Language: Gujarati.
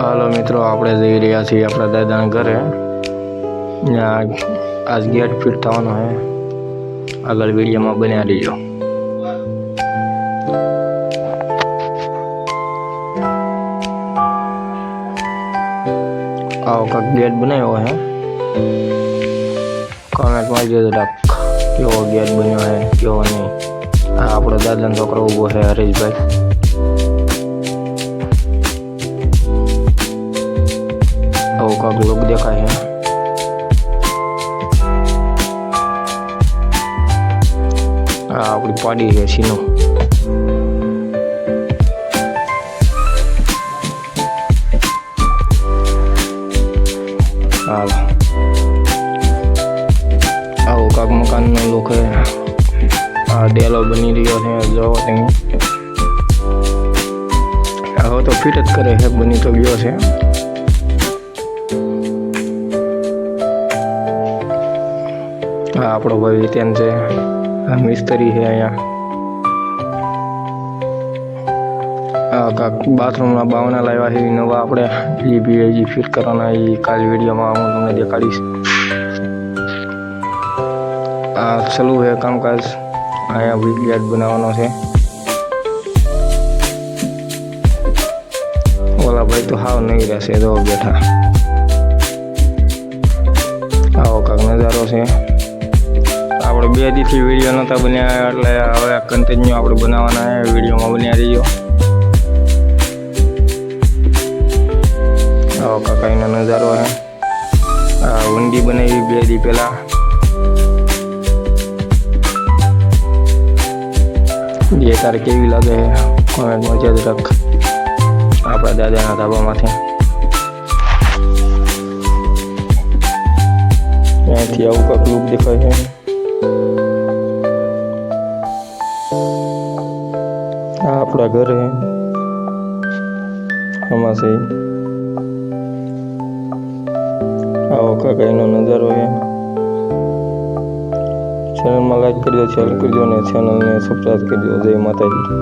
હાલો મિત્રો, આપણે જઈ રહ્યા છીએ આપણા દાદાના ઘરે. આજ ગેટ ફિટ થવાનો છે. આગળ વિડીયોમાં બન્યા રહીજો. આવો કાંક ગેટ બનાવ્યો છે. કોમેન્ટમાં જોઈ રાખ કેવો ગેટ બન્યો છે, કેવો નહીં. આ આપણો દાદાનો છોકરો ઊભો છે, હરીશભાઈ. આવું કાંક લોક દેખાય છે. આ આપણી પાડી છે સીનો. હાલો, આવું કાંક મકાનનો લુક છે. આ ડેલો બની રહ્યો છે, જોવો તમે. હવે તો ફિટ જ કરે છે, બની તો ગયો છે. આ આપણો ભાઈ ત્યાં છે, મિસ્ત્રી છે અહીંયા. કાંક બાથરૂમના બાવના લાવ્યા છે નવા આપણે. એ બી હજી ફિટ કરવાના. એ કાલ વિડીયોમાં હું તમને દેખાડીશ. આ ચાલુ છે કામકાજ. અહીંયા વીકયાર્ડ બનાવવાનો છે. ઓલા ભાઈ તો હાવ નહીં રહેશે, જો બેઠા. આવો કાંક નજારો છે. આપણે 2 દિવસથી વિડીયો નહોતા બન્યા, એટલે હવે કન્ટિન્યુ આપણે બનાવવાના છે. વિડીયોમાં બન્યા રહીજો. આવો કાકાઈનો નજારો છે. આ ઊંડી બનાવી 2 દી પહેલાં. એ તારે કેવી લાગે છે કોમેન્ટમાં જ રાખ. આપણા દાદાના ધાબામાંથી ત્યાંથી આવું કાંક લુક દેખાય છે. આ આપણા ઘરે આમાં છે. આવો કાકાઈનો નજારો છે. ચેનલમાં લાઈક કરજો, શેર કરજો અને ચેનલને સબસ્ક્રાઈબ કરજો. જય માતાજી.